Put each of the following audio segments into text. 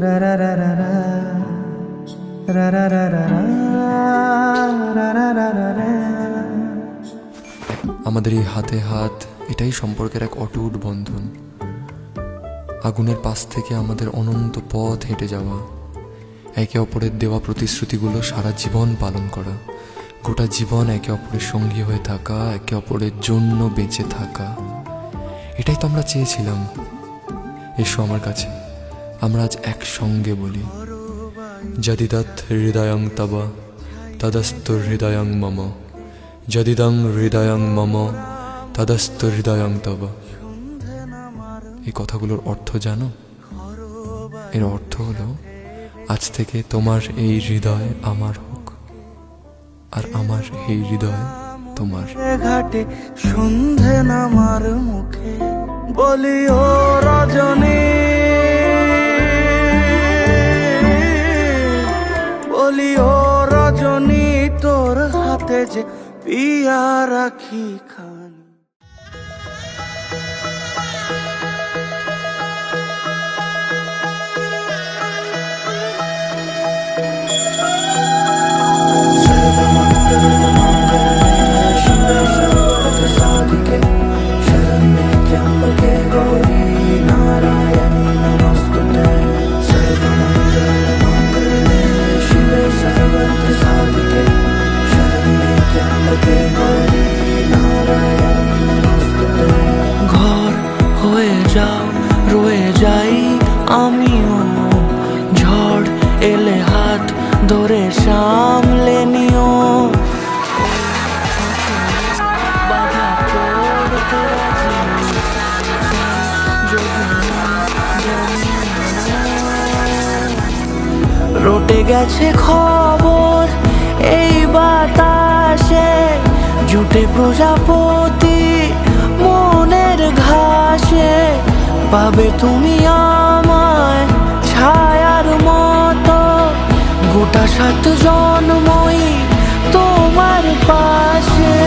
রা রা রা রা রা, রা রা রা রা রা, রা রা রা রা রা। আমাদের এই হাতে হাত, এটাই সম্পর্কের এক অটুট বন্ধন। আগুনের পাশ থেকে আমাদের অনন্ত পথ হেঁটে যাওয়া, একে অপরের দেওয়া প্রতিশ্রুতিগুলো সারা জীবন পালন করা, গোটা জীবন একে অপরের সঙ্গী হয়ে থাকা, একে অপরের জন্য বেঁচে থাকা, এটাই তো আমরা চেয়েছিলাম। এসো আমার কাছে, আমরা আজ একসঙ্গে বলি, যদিদৎ হৃদয়ং তব তদস্তু হৃদয়ং মম, যদিদং হৃদয়ং মম তদস্তু হৃদয়ং তব। এই কথাগুলোর অর্থ জানো? এর অর্থ হলো, আজ থেকে তোমার এই হৃদয় আমার হোক, আর আমার এই হৃদয় তোমার। ঘাটে সন্ধে নামার মুখে বলি ও রজনী, বলি ও রজনী, তোর হাতে যে পিয়া রাখি খানি। ঘর হয়ে যাও, রয়ে যাই আমিও, ঝড় এলে হাত ধরে সামলে নিও। বাধা পড়তে রাজি, রটে গেছে খবর এই বাতাসে, জুটে প্রজাপতি মনের ঘাসে। পাবে তুমি আমায় ছায়ার মতো, গোটা 7 জন্মই তোমার পাশে।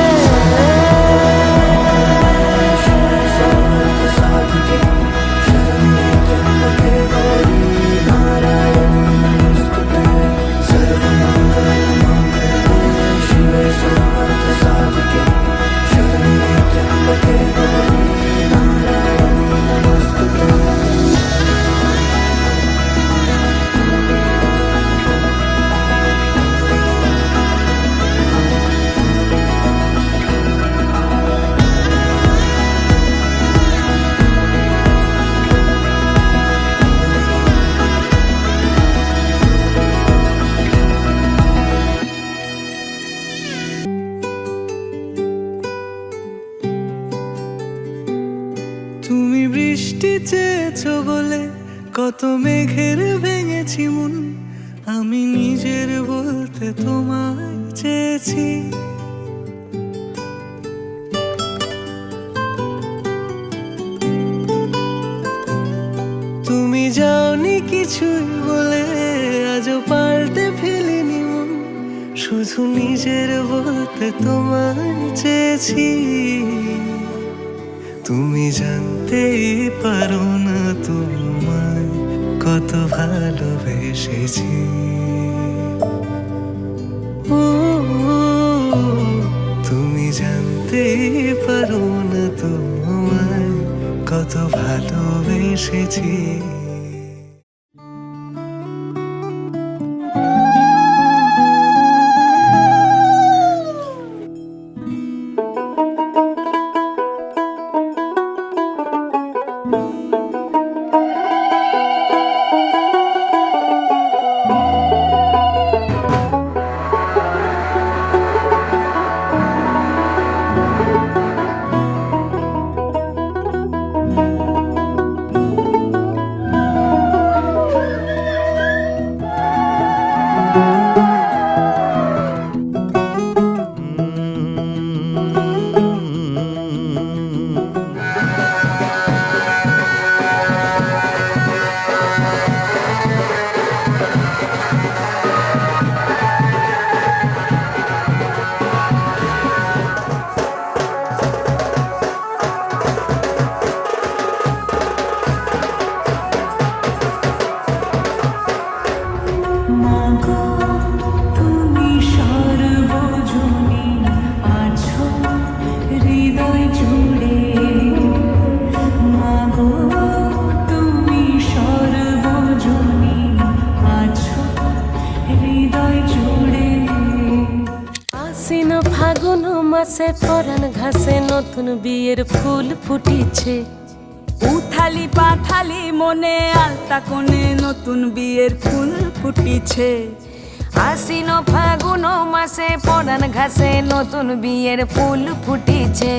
তুমি বৃষ্টি চেয়েছো বলে কত মেঘের ভেঙেছি মন, আমি নিজের বলতে তোমায় চেয়েছি। তুমি যাওনি কিছুই বলে আজও পাল্টে ফেলিনি মন, শুধু নিজের বলতে তোমায় চেয়েছি। তুমি জানতেই পারো না তোমায় কত ভালোবেসেছি। ও তুমি জানতেই পারো না তোমায় কত ভালোবেসেছি। মাসে পরাণ ঘাসে নতুন বিয়ের ফুল ফুটিছে। উথালি পাথালি মনে আলতা কোণে নতুন বিয়ের ফুল ফুটিছে। আশ্বিন ফাগুন মাসে পরাণ ঘাসে নতুন বিয়ের ফুল ফুটিছে।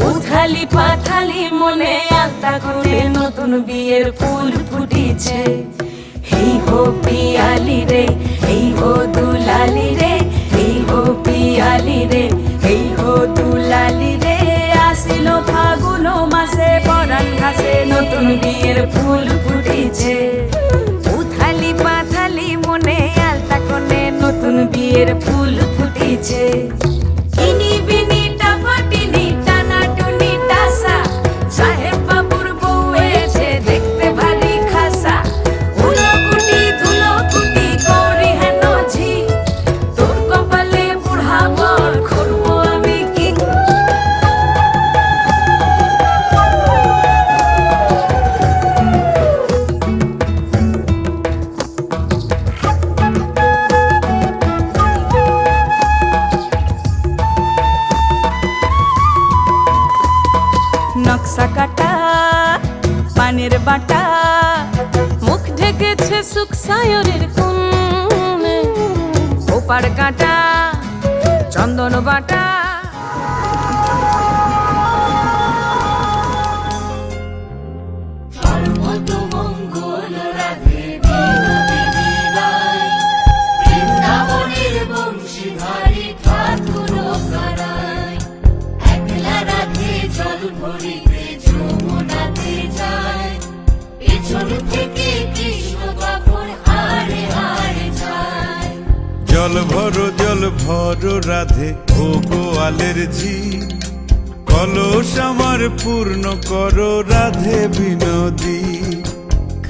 উথালি পাথালি মনে আলতা কোণে নতুন বিয়ের ফুল ফুটিছে। হেই হো পিয়ালি রে, হেই হো দুলালি রে, হেই হো পিয়ালি রে, হেই হো দুলালি রে। আসিল ফাগুন মাসে পরাণ ঘাসে নতুন বিয়ের ফুল ফুটিছে। উথালি পাথালি মনে আলতা কোণে নতুন বিয়ের ফুল ফুটিছে। ইনি বিনি টাপাটিনি টানা টুনি টাসা, সাহেব বাবুর বউ এসে দেখতে ভারী খাসা। উলকুটি ধুলকুটি করি হেন ঝি, তোর কপালে বুড়া বর করবো আমি কি। নকশা কাটা পানের বাটা, মুখ ঢেকেছে সুখ সায়রের কোণে। ওপার কাটা চন্দন বাটা, জল ভরো রাধে ও গোয়ালের ঝি, কলস আমার পূর্ণ করো রাধে বিনোদী।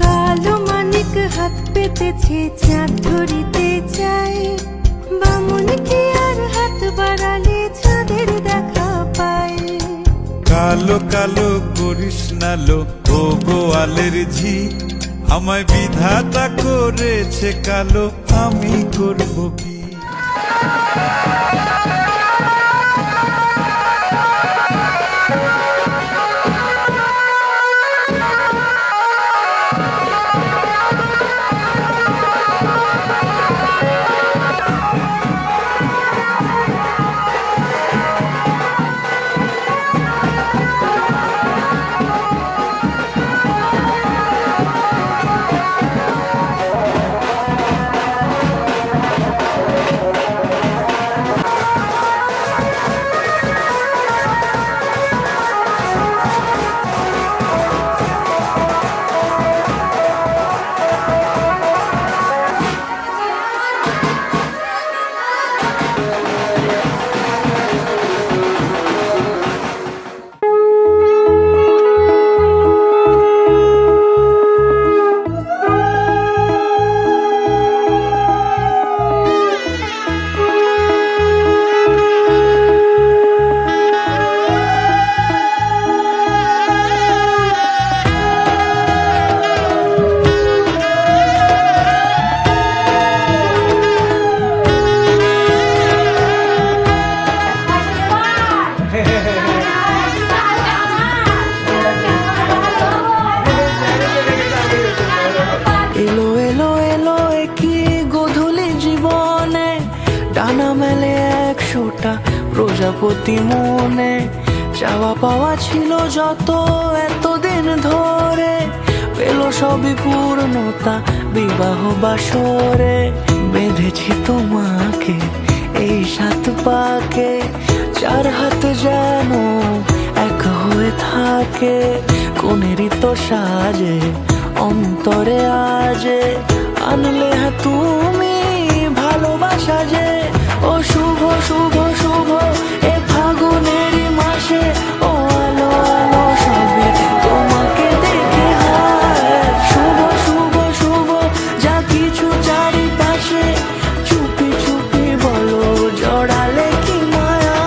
কালো মানিক হাত পেতেছে চাঁদ ধরিতে চাই, বামুন কি আর হাত বাড়ালে চাঁদের দেখা পায়। কালো কালো করিস নালো ও গোয়ালের ঝি, আমায় বিধাতা করেছে কালো, আমি করব কি। এলো এলো এলো একই গোধূলি জীবনে, ডানা মেলে 100টা প্রজাপতি মনে। চাওয়া পাওয়া ছিল যত এতদিন ধরে, পেল সবই পূর্ণতা বিবাহ বাসরে। বেঁধেছি তোমাকে এই 7 পাকে, 4 হাত যেন এক হয়ে থাকে। কোনেরই তো সাজে অন্তরে আজে, আনলে হ্যাঁ তুমি ভালোবাসা যে। ও শুভ শুভ শুভ এ ফাগুনেরই মাসে, ও আলো আলো সবে তোমাকে দেখে হয়। শুভ শুভ শুভ যা কিছু চারিপাশে, চুপি চুপি বলো জড়ালে কি মায়া।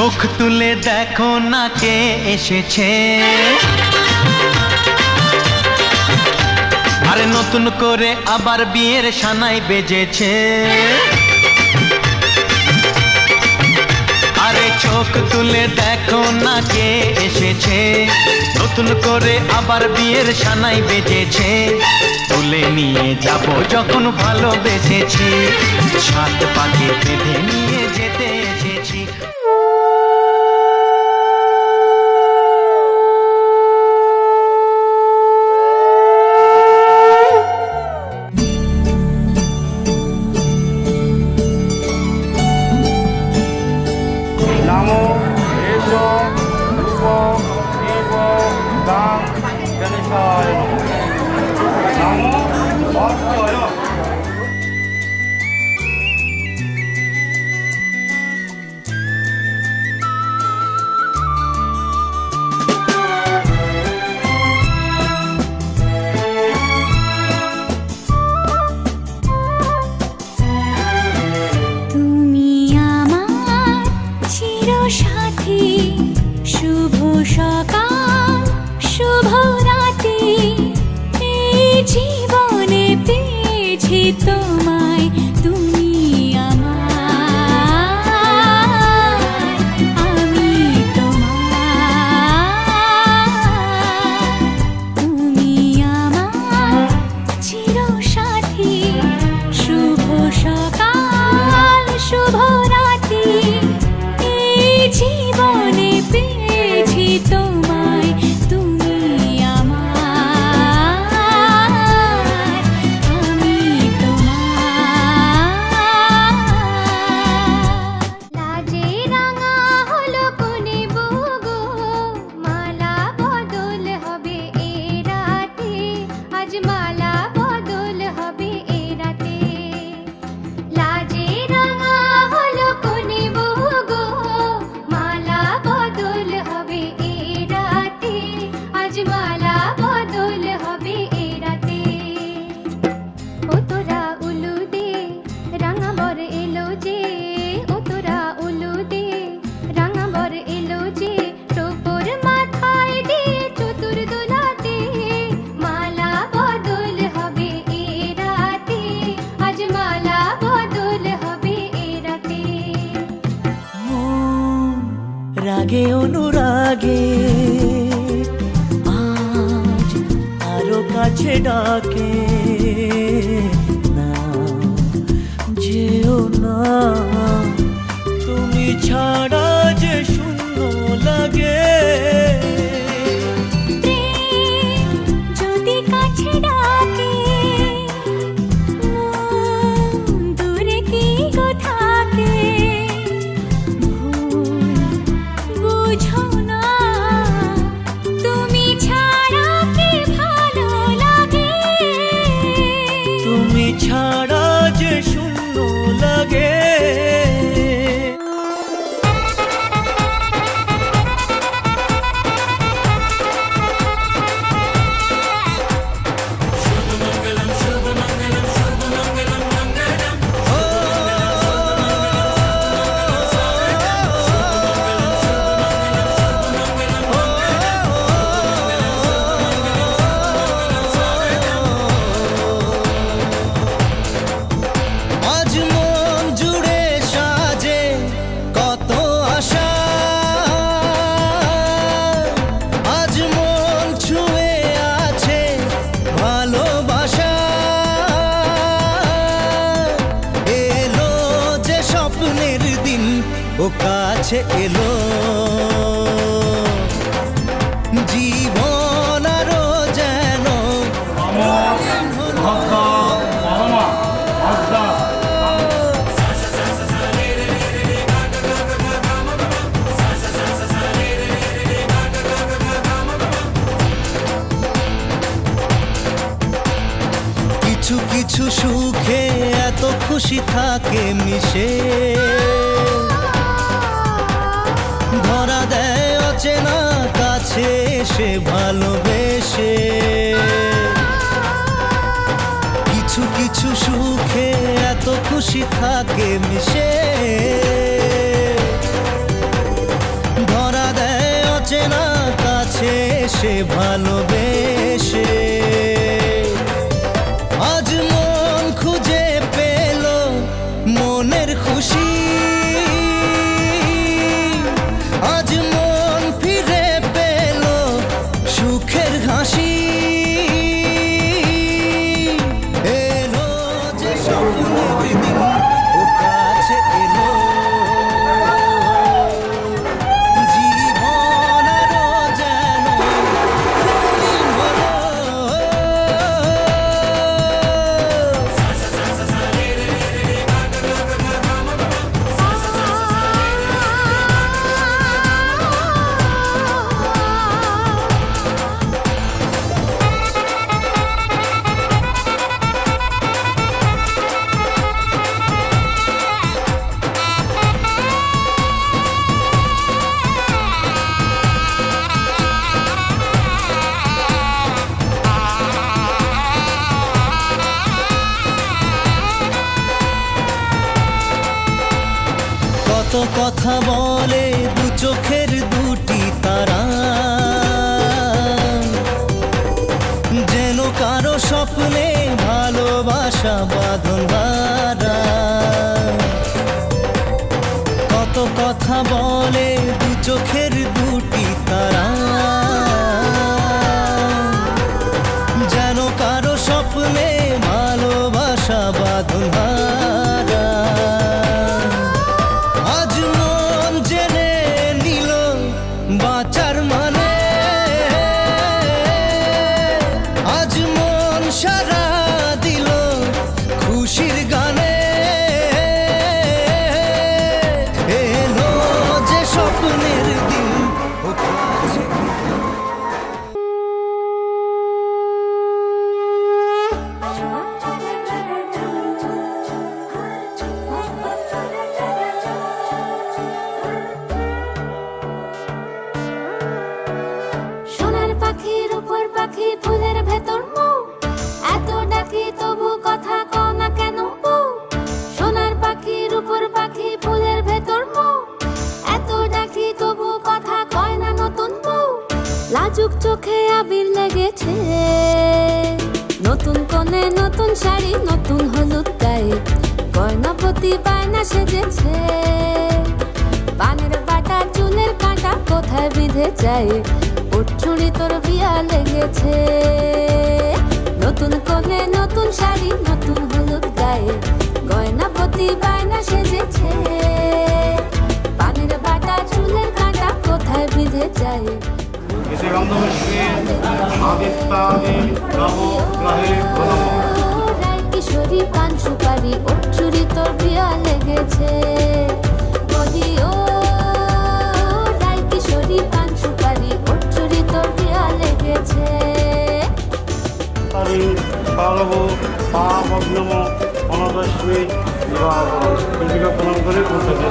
চোখ তুলে দেখো না কে এসেছে, আরে নতুন করে আবার বিয়ের সানাই বেজেছে। আরে চোখ তুলে দেখো না কে এসেছে, নতুন করে আবার বিয়ের সানাই বেজেছে। তুলে নিয়ে যাব যখন ভালোবেসেছি, সাত পাকে বেঁধে নিয়ে যেতে এসেছি। নামো এস রূপ দেব দান গণেশায় নামো ভক্তয়। তুমি আমার চিরসাথী, শুভ সকাল শুভ রাতি, এই জীবনে পেয়েছি তোমায়। তুমি আমার, আমি তোমার। তুমি আমার চিরসাথী, শুভ সকাল শুভ রাতি, এই জীবনে পেয়েছি তোমায়। তুমি আমার, আমি তোমার। লাজে রাঙা হলো কোনে বগো, মালা বদল হবে এ রাতে, আজ মালা বদল হবে এ রাতে। লাজে রাঙা হলো কোনে বগো, মালা বদল হবে এ রাতে, আজ মালা বদল হবে এ রাতে। ও তোরা উলু দে রাঙা বর এলো যে, ও তোরা উলু দে রাঙা বর এলো যে, টোপর মাথায় দিয়ে চতুর দোলাতে, মালা বদল হবে এ রাতে, আজ মালা বদল হবে এ রাতে। রাগে অনুরাগে আজ আরো কাছে ডাকে, না যেও না তুমি ছাড়া যে শূন্য লাগে। প্রেম যদি কাছে ডাকে, মন দূরে কি গো থাকে, ভুল বুঝো না তুমি ছাড়া কি ভালো লাগে। তুমি ছাড়া যে শূন্য লাগে। আজ মন জুড়ে সাজে কত আশা, আজ মন ছুঁয়ে আছে ভালোবাসা। এলো যে স্বপ্নের দিন, ও কাছে এলো জীবন আরো যেন কিছু কিছু সুখে এত খুশি থাকে মিশে, ধরা দেয় অচেনা কাছে এসে ভালোবেসে। কিছু কিছু সুখে এত খুশি থাকে মিশে, অচেনা কাছে এসে ভালোবেসে আজ মন খুঁজে পেল মনের খুশি, আজ মন ফিরে পেল সুখের হাসি। এলো যে স্বপ্নের দিন, ও কাছে এলো জীবন আরো যেন রঙিন হলো। কত কথা বলে দু চোখের দুটি তারা, যেন কারো স্বপ্নে ভালোবাসা বাঁধন হারা। কত কথা বলে দু চোখের দুটি তারা, যেন কারো স্বপ্নে ভালোবাসা বাঁধন হারা। আজ মন জেনে নিল বাঁচার মানে, আজ মন সারা দিল খুশির গানে। এলো যে স্বপ্নের দিন, ও কাছে সোনার পাখির উপর পাখি ফুলের ভেতর মৌ, এত ডাকি তবু কথা কও না কেন বউ। সোনার পাখির উপর পাখি ফুলের ভেতর মৌ, এত ডাকি তবু কথা কয় না নতুন বউ। লাজুক চোখে আবির লেগেছে, নতুন কোণে নতুন শাড়ি নতুন হলুদ গায়ে, গয়না প্রতি বায়না সেজেছে। পানের বাটা চুলের কাঁটা কোথায় বিঁধে যায়, ওর চুড়ি তোর বিয়া লেগেছে। নতুন কোণে নতুন শাড়ি নতুন হলুদ গায়ে, গয়না প্রতি বায়না সেজেছে। পানের বাটা চুলের কাঁটা কোথায় বিঁধে যায়। এতে গন্ধবস্মী আদিত্যাদি নব গ্রহে নমঃ। রায় কিশোরী পান সুপারি ওর চুড়ি তোর বিয়া লেগেছে। বলি ও রায় কিশোরী পান সুপারি ওর চুড়ি তোর বিয়া লেগেছে। তারি পারব পাবগ্নম অনদস্মী বিবাহ দীপিকা প্রণাম করে কৃতজ্ঞতা।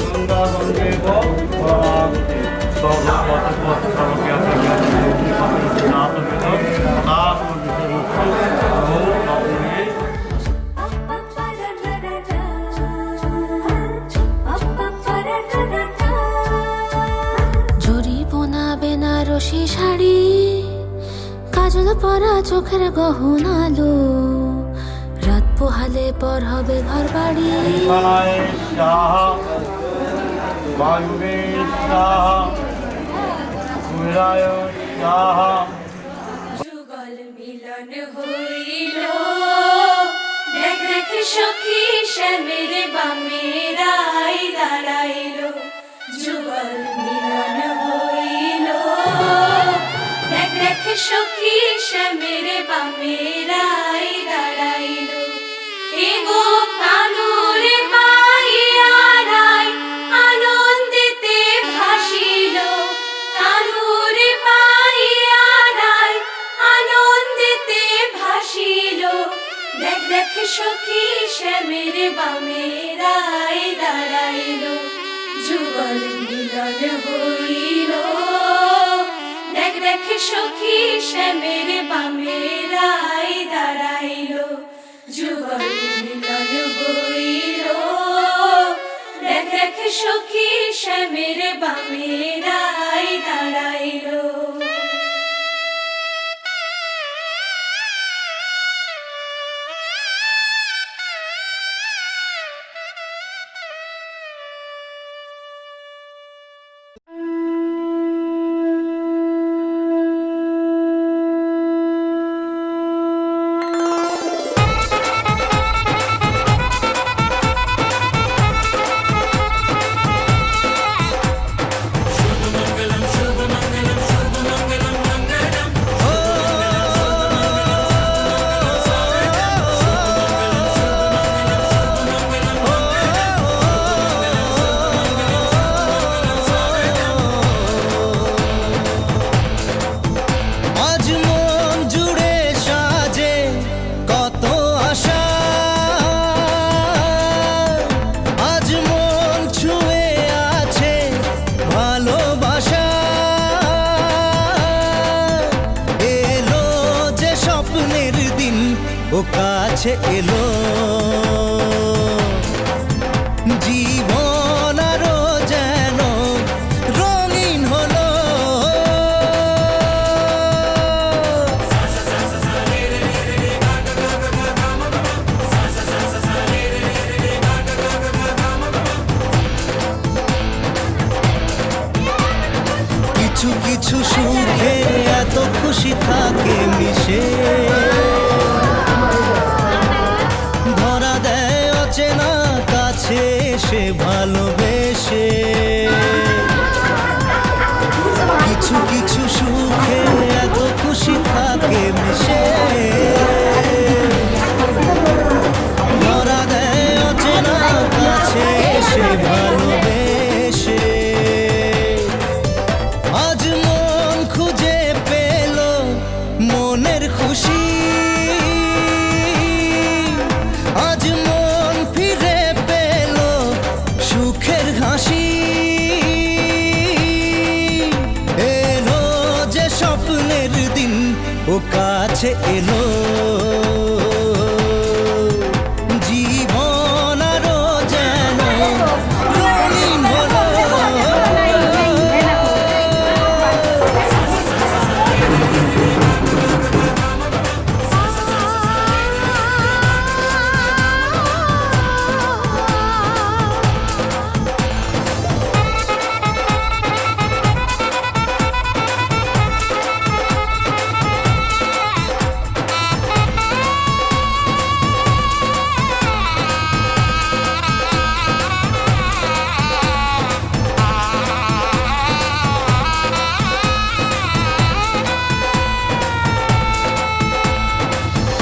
গঙ্গা গঙ্গে গঙ্গে জরি বোনা বেনারসি শাড়ি, কাজল পরা চোখের গহনালো, রাত পোহালে পর হবে ঘর বাড়ি। বায়ুবে সাহা কুরায় সাহা। যুগল মিলন হইল, দেখ দেখ সখী শ্যামের বামে রাই দাঁড়াইল। যুগল মিলন হইল, দেখ দেখ সখী শ্যামের বামে রাই দাঁড়াইল। এগো কানুরে পাইয়া রাই আনন্দিতে ভাসিল। কানুরে পাইয়া রাই আনন্দিতে ভাসিল। দেখ দেখ সখী শ্যামের বামে রাই দাঁড়াইল। যুগল মিলন হইল, দেখ দেখ সখী শ্যামের বামে রাই দাঁড়াইল। যুগল মিলন হইল। সখী শ্যামের বামে রাই দাঁড়াইলো আজ মন জুড়ে সাজে কত আশা, আজ মন ছুঁয়ে আছে ভালোবাসা। এলো যে স্বপ্নের দিন ও কাছে এলো, জীবন আরো যেন রঙিন হলো। কিছু কিছু সুখে এত খুশি থাকে মিশে, ধরা দেয় অচেনা কাছে এসে ভালোবেসে। কিছু কিছু সুখে এত খুশি থাকে মিশে, ধরা দেয় অচেনা কাছে এসে ভালোবেসে। আজ মন খুঁজে পেল মনের খুশি, আজ মন ফিরে পেল সুখের হাসি। এলো যে স্বপ্নের দিন ও কাছে এলো, জীবন আরো যেন রঙিন হলো।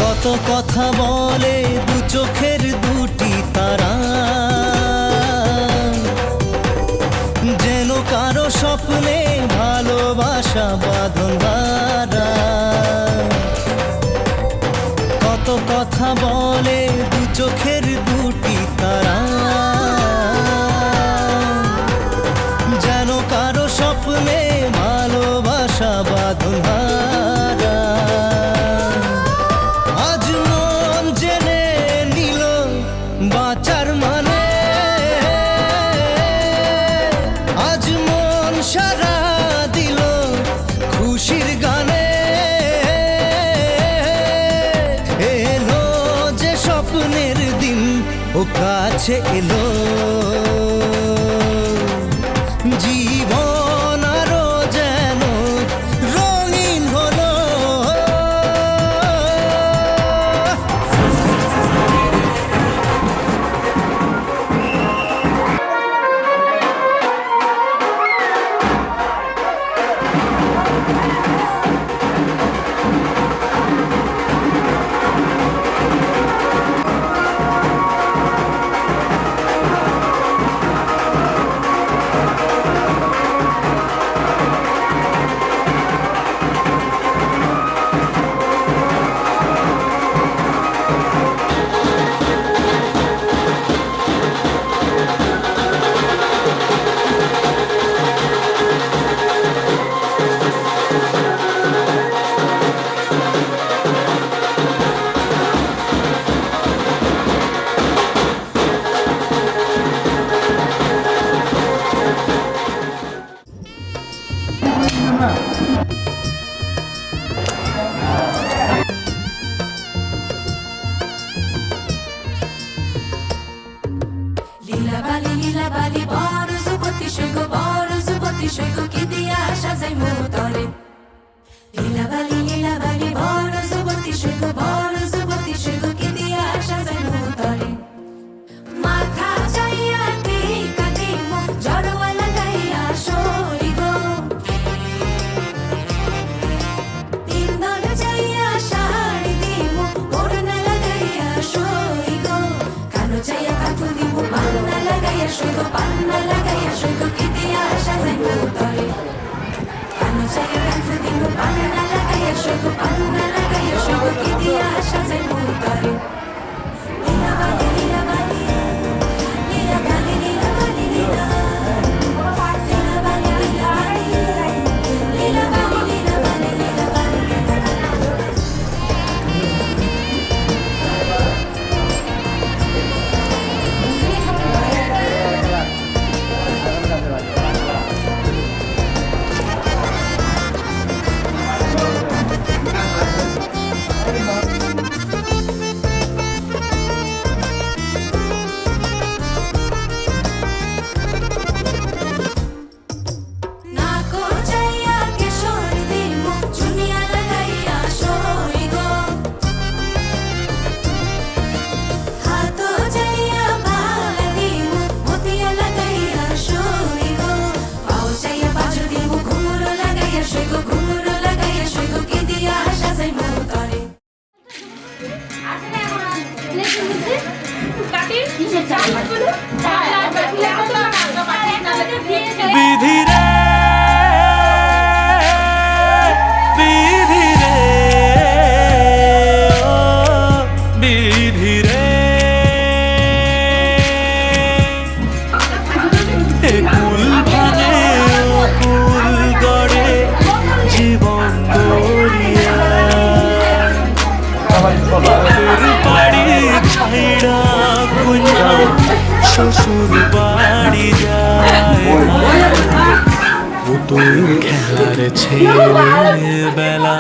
কত কথা বলে দু চোখের দুটি তারা, যেন কারো স্বপ্নে ভালোবাসা বাঁধন হারা। কত কথা বলে দু চোখের দুটি তারা, যেন কারো স্বপ্নে ভালোবাসা বাঁধন হারা। আজ মন জেনে নিল বাঁচার মানে, আজ মন সারা দিল খুশির গানে। এলো যে স্বপ্নের দিন ও কাছে এলো, জীবন আরো যেন রঙিন হলো। বাড়ি ছাইড়া কন্যা শ্বশুর বাড়ি যায় পুতুল খেলার ছেলেবেলা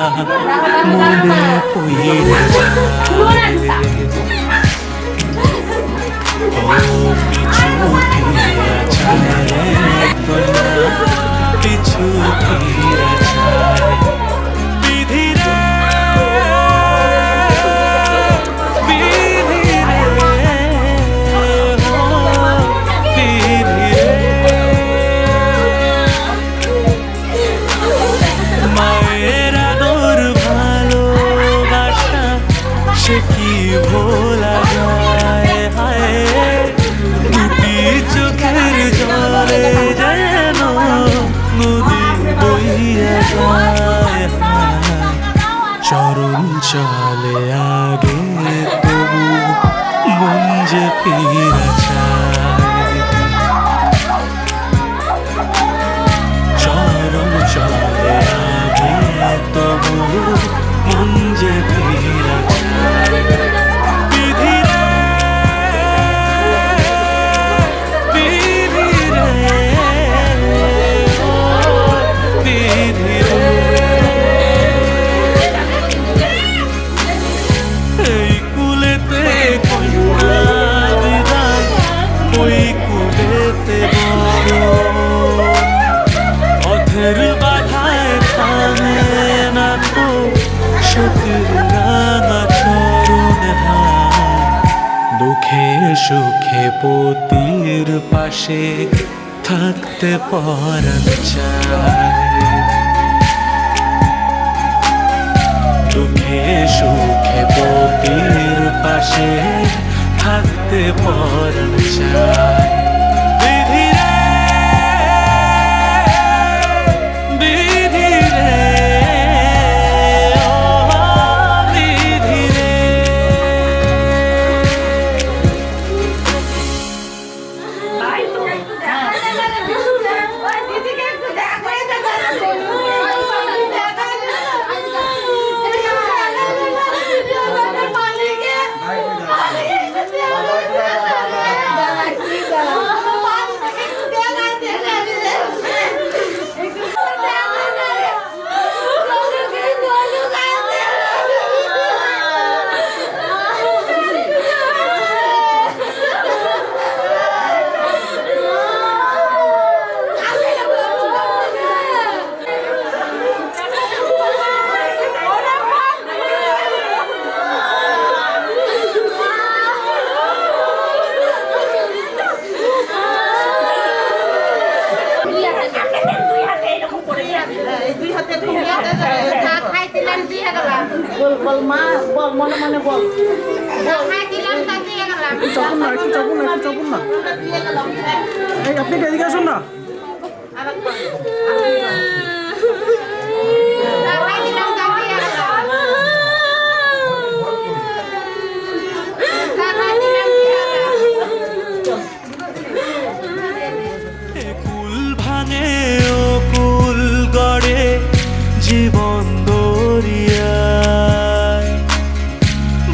মনে পইড়া যায় ও পিছু ফিরা ছাড়ে কন্যা পিছু ফিরা ছাড়ে বিধিরে সে কি ভোলা যায় হায় দুটি চোখের জলে যেন নদী বইয়া যায় চরণ চলে আগে তবু মন যে ফিরা চায় চরণ চলে আগে তবু মন যে ফিরা বাধায় থামে না তো সতীর রাঙা চরণ দুঃখে সুখে পতির পাশে থাকতে পরাণ চায় দুঃখে সুখে পতির পাশে থাকতে পরাণ চায় বল মা বল মনে মনে বল চাপুন না একটু চাপুন না একটু চাপুন না এই আপনি এদিকে আসুন না কুল ভাঙে ও কুল গড়ে জীবন দরিয়ায়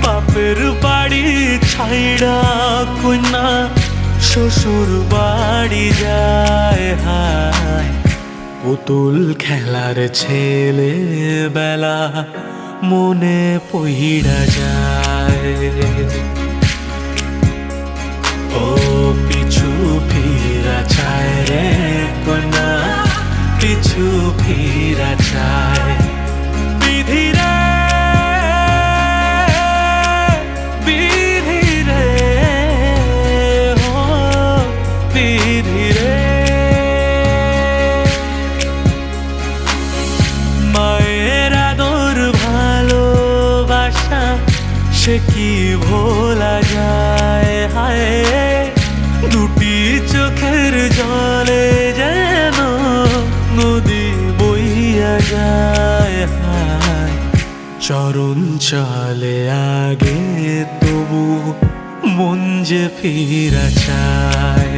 বাপের বাড়ি ছাইড়া কন্যা শ্বশুর বাড়ি যায় হায় পুতুল খেলার ছেলেবেলা মনে পইড়া যায় ও পিছু ফিরা চায় রে কন্যা পিছু ফিরা চায় বিধিরে বিধিরে ও বিধিরে মায়ের আদর ভালোবাসা সে কি ভোলা যায় হায় দুটি চোখের জলে যেন নদী বইয়া যায় হায় চরণ চলে আগে তবু মন যে ফিরা চায়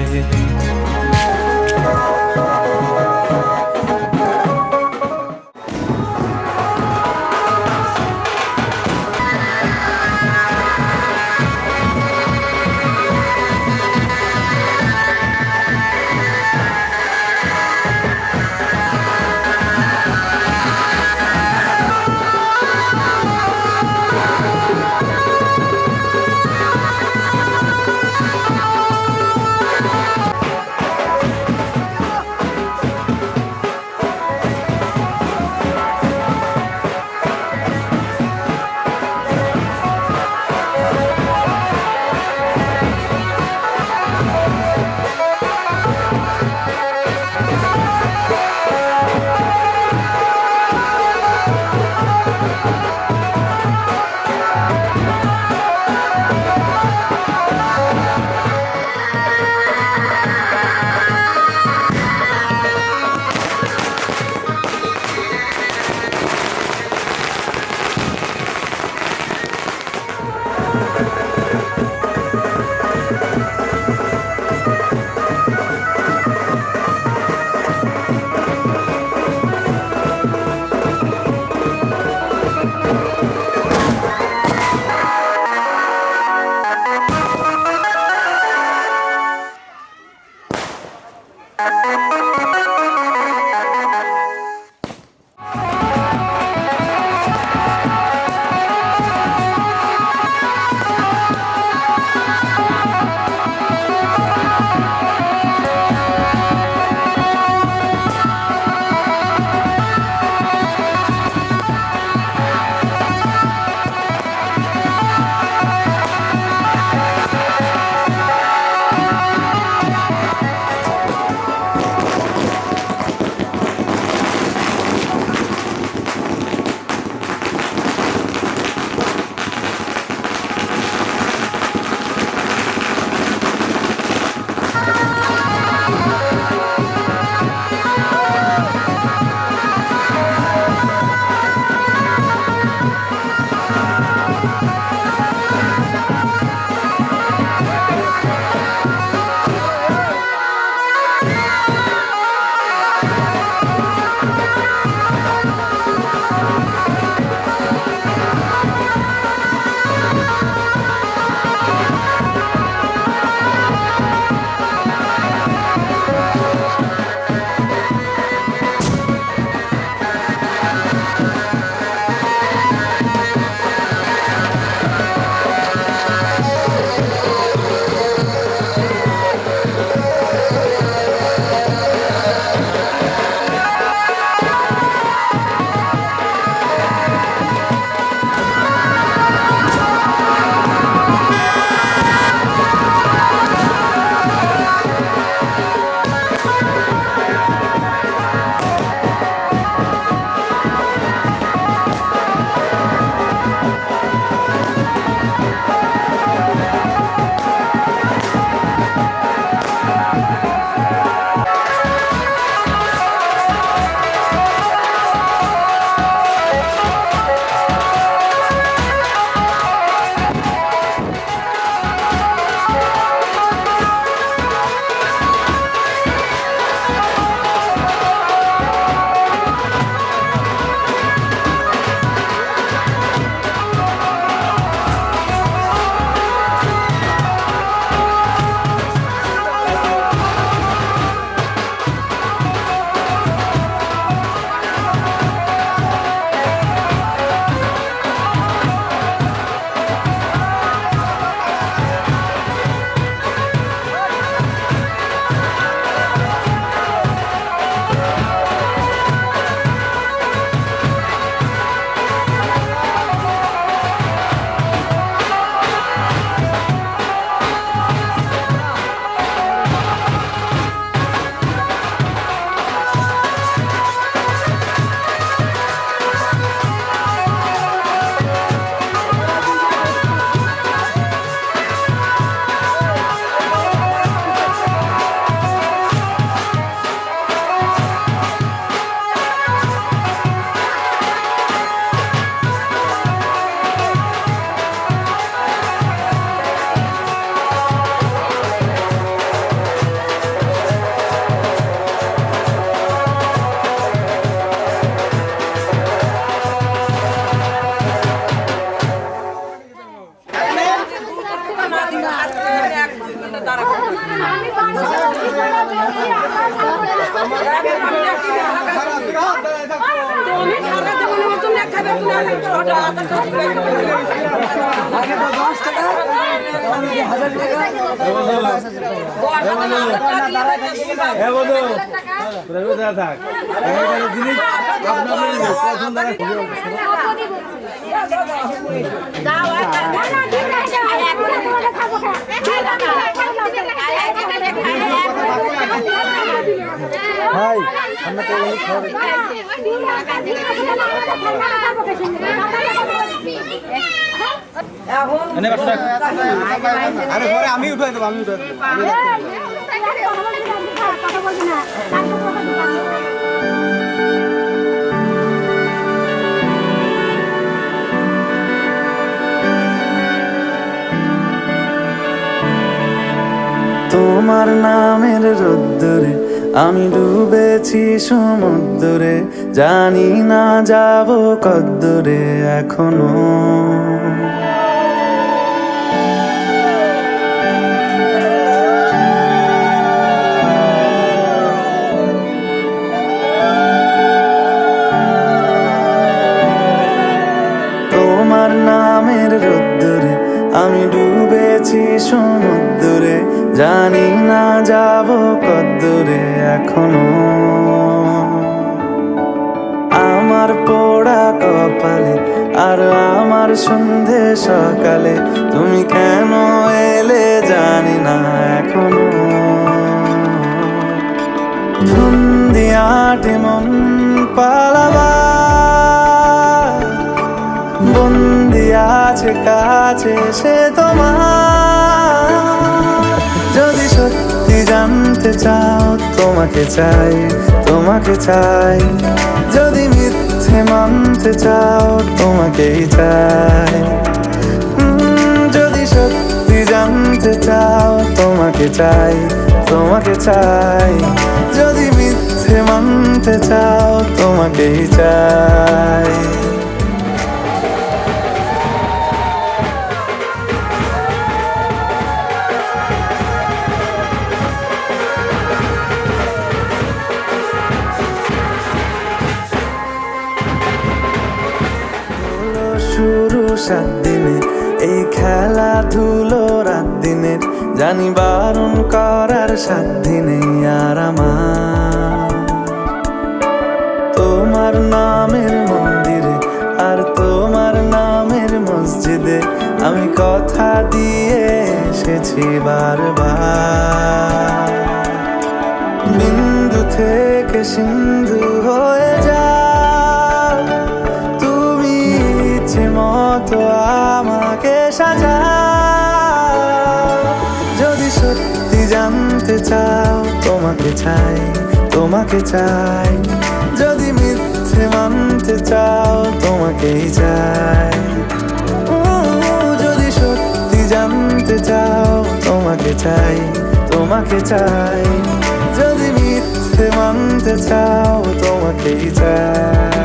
আমি উঠাই দেবো তোমার নামের রোদ্দুরে আমি ডুবেছি সমুদ্রে, জানি না যাব কদ্দুরে এখনো। তোমার নামের রোদ্দুরে আমি ডুবেছি সমুদ্রে, জানি না যাব কদ্দুরে এখনো। আমার পোড়া কপালে আর আমার সন্ধে সকালে তুমি কেন এলে জানি না এখনো। ধুন্দিয়াটে মন পালাবার বন্দি আছে কাছে সে তোমার। যদি সত্যি জানতে চাও তোমাকে চাই, তোমাকে চাই। যদি মিথ্যে মানতে চাও তোমাকেই চাই। চাই, তোমাকে চাই। যদি মিথ্যে মানতে চাও, তোমাকেই চাই। শুরু 7 দিনে এই খেলাধুলো রাত দিনের, জানি বারণ করার সাধ্য নেই আর আমার। তোমার নামের মন্দিরে আর তোমার নামের মসজিদে আমি কথা দিয়ে এসেছি বারবার। বিন্দু থেকে সিন্ধু হয়ে যা, তুমি ইচ্ছে মতো আমাকে সাজা। যদি সত্যি জানতে চাও, তোমাকে চাই, তোমাকে চাই। যদি মিথ্যে মানতে চাও, তোমাকেই চাই। যদি সত্যি জানতে চাও, তোমাকে চাই, তোমাকে চাই। যদি মিথ্যে মানতে চাও, তোমাকেই চাই।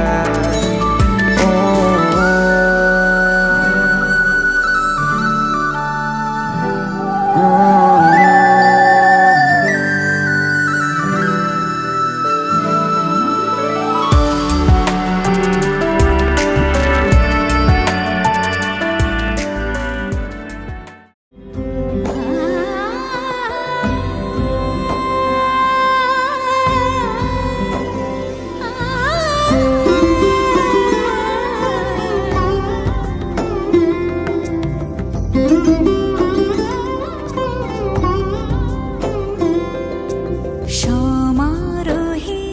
সমারোহে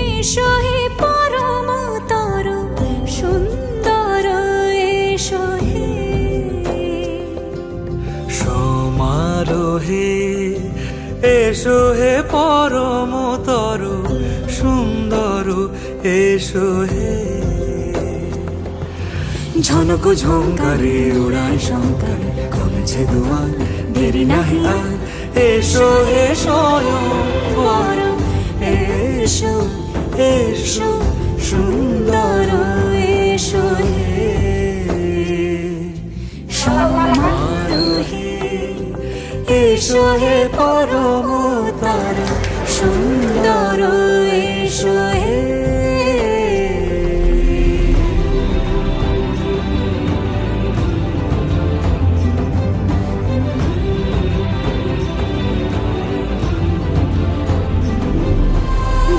এসো হে পরমতর সুন্দর, এসো হে। সমারোহে এসো হে পরমতর সুন্দর, এসো হে। ঝনক ঝঙ্কারে উড়ায় শঙ্কর, কমেছে দুয়ার, দেরি নাহি আর। এসো হে স্বয়ং পরম, এসো এসো সুন্দর, এসো হে। সমারোহে এসো হে পরমতর সুন্দর, এসো হে।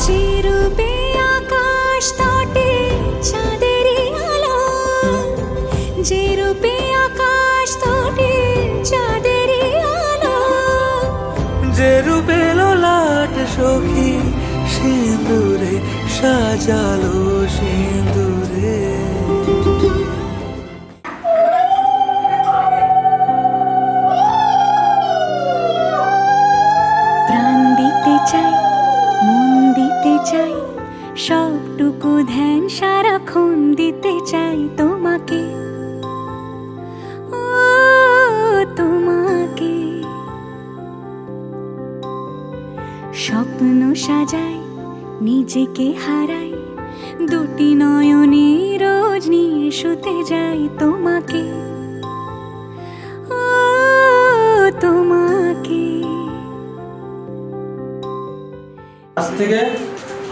যে রূপে আকাশ তটে চাঁদেরই আলো, যে রূপে আকাশ তটে চাঁদেরই আলো। যে রূপে ললাট সখী সিঁদুরে সাজালো, সিঁদুরে। প্রাণ দিতে চাই, মন দিতে চাই, সবটুকু ধ্যান সারাক্ষণ দিতে চাই তোমাকে, ও তোমাকে। স্বপ্ন সাজাই, নিজেকে হারাই, দুটি নয়নে রোজ নিয়ে শুতে যাই তোমাকে, ও তোমাকে। আজ থেকে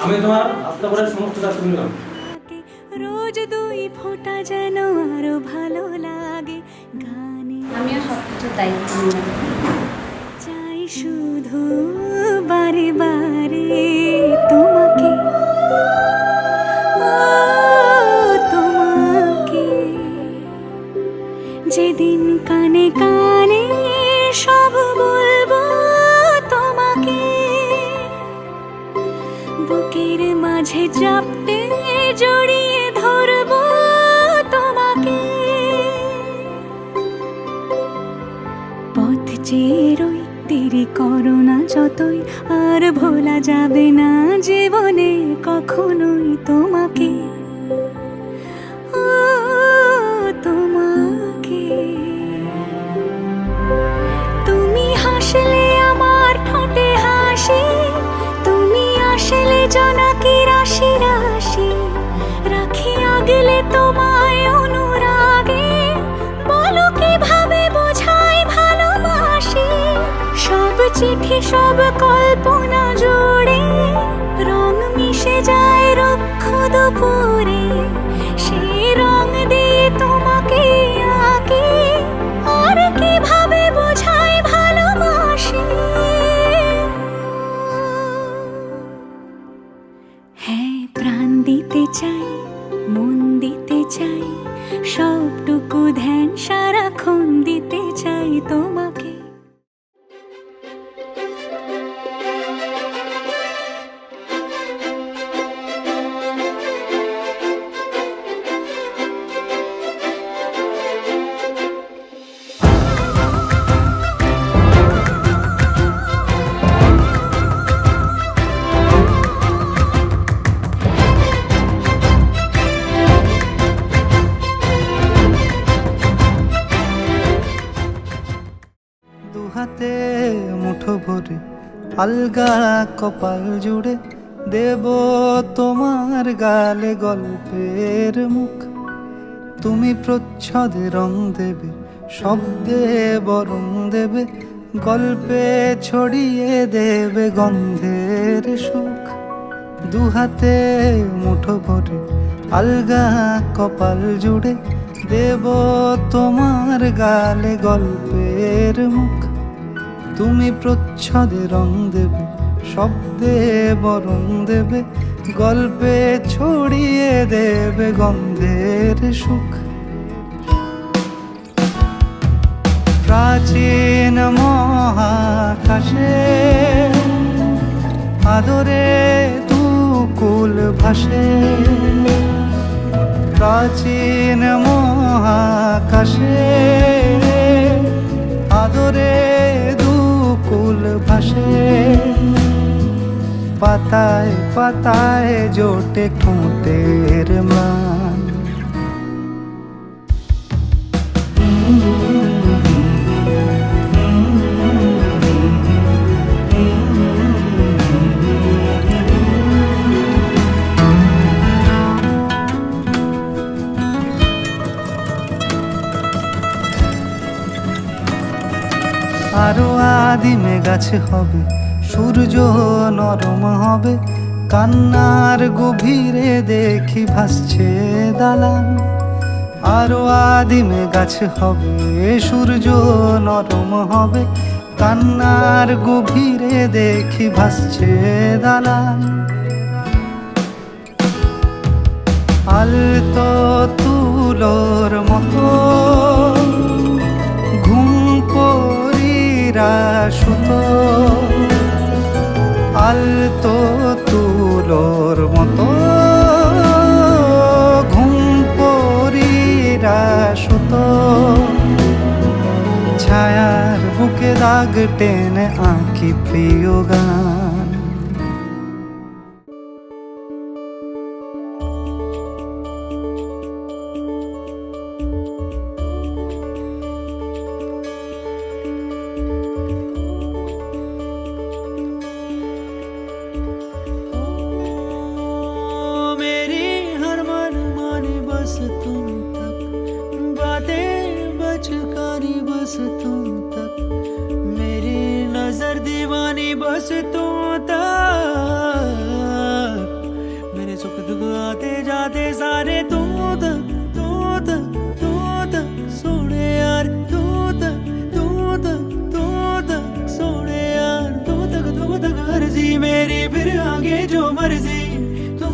আমি তোমার আত্মা করে সমস্ত কাজ করলাম। রোজ 2 ফোঁটা যেন আরো ভালো লাগে গানে। আমিও সবকিছু দায়িত্ব নিলাম। চাই শুধু বারে বারে তোমাকে, ও তোমাকে। যেদিন কানে কানে সব বলবো তোমাকে, বুকের মাঝে চাপতে জড়িয়ে ধরবো তোমাকে। পথ চেয়ে রই, দেরি করো না যতই, আর ভোলা যাবে না জীবনে কখনোই তোমাকে, ও তোমাকে। তুমি হাসলে সব কল্পনা জুড়ে রং মিশে যায় রুক্ষ দুপুরে, সেই রং দিয়ে তোমাকে আঁকি, আর কিভাবে বোঝাই ভালোবাসি। হ্যাঁ, প্রাণ দিতে চাই, মন দিতে চাই, সবটুকু ধ্যান সারাক্ষণ দিতে চাই তোমাকে। দুহাতে মুঠো ভরে আলগা কপাল জুড়ে দেব তোমার গালে গল্পের মুখ। তুমি প্রচ্ছদে রং দেবে, শব্দে বরং দেবে, গল্পে ছড়িয়ে দেবে গন্ধের সুখ। দুহাতে মুঠো ভরে আলগা কপাল জুড়ে দেব তোমার গালে গল্পের মুখ। তুমি প্রচ্ছদে রং দেবে, শব্দে বরং দেবে, গল্পে ছড়িয়ে দেবে গন্ধের সুখ। প্রাচীন মহাকাশে আদরে দুকুল ভাসে, প্রাচীন মহাকাশে আদরে দুকুল ভাসে, পাতায় পাতায় জোটে ঠোঁটের ম্লান। আরো আদিমে গাছে হবে, সূর্য নরম হবে, কান্নার গভীরে দেখি ভাসছে দালান। আরো আদিমে গাছে হবে, সূর্য নরম হবে, কান্নার গভীরে দেখি ভাসছে দালান। আলতো তুলোর মতো ঘুম পরীরা সুতো, আলতো তুলোর মতো ঘুম পরীরা সুতো, ছায়ার বুকে দাগ টেনে আঁকি প্রিয় গান। बस तुम तक, मेरी नजर दीवानी बस तुम तक, मेरे सुख दुख आते जाते सारे तुम तक, तू तक, तू तक सोने यार, तू तक, तू तक, तू तक सोने यार, तुम तक अर्जी मेरी, फिर आगे जो मर्जी, तुम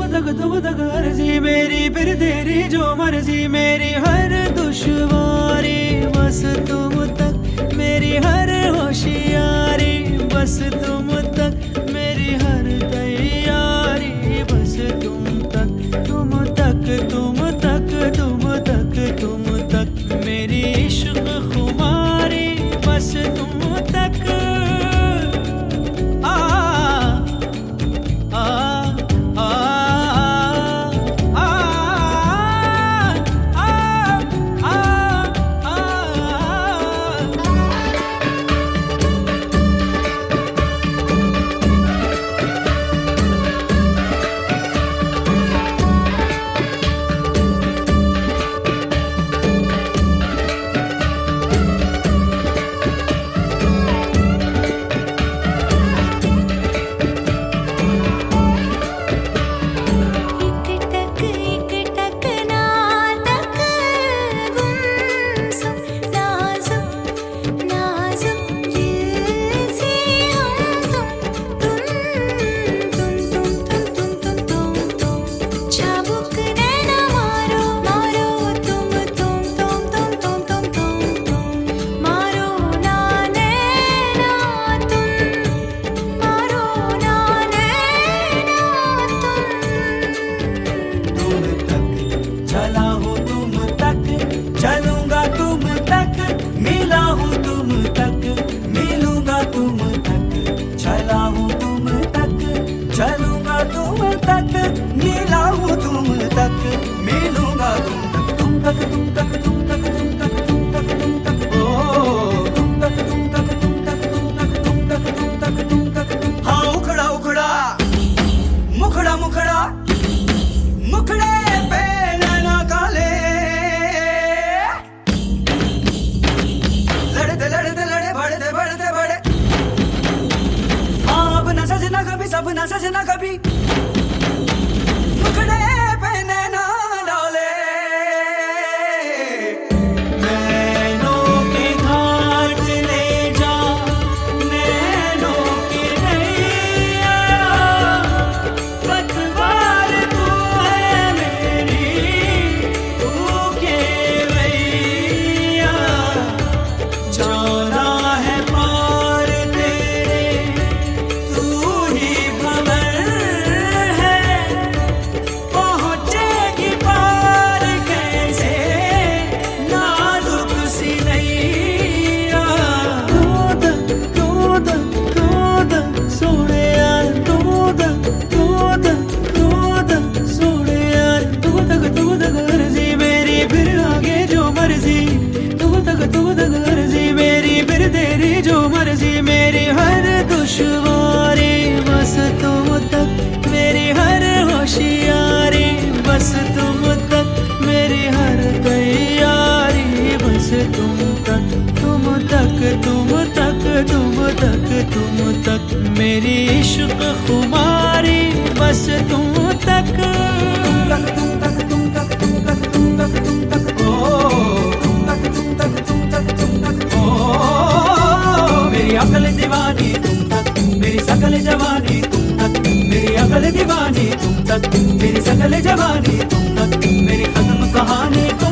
तक अर्जी मेरी, फिर तेरी जो मर्जी, मेरी हर दुश्वारी बस तुम तक, मेरी हर होशियारी बस तुम तक, मेरी हर तैयारी बस तुम तक, तुम तक, तुम तक, तुम तक, तुम तक, मेरी इश्क खुमारी बस तुम तक। आ आ आ आ आ अर्जी, तुम तक अर्जी मेरी, फिर तेरी जो मर्जी मेरी हर दुश्वारी, बस तुम तक मेरी हर होशियारी, बस तुम तक मेरी हर तैयारी, बस तुम तक तुम तक तुम तक तुम तक तुम तक मेरी इश्क खुमारी, बस तुम तक तुम तक तुम तक तुम तक तुम तक तुम तक तुम तक ओ तुम तक तुम तक तुम तक तुम तक ओ मेरी अकल दीवानी तुम तक, मेरी सकल जवानी तुम तक, मेरी अकल दीवानी तुम तक, मेरी सकल जवानी तुम तक, मेरी खत्म कहानी तुम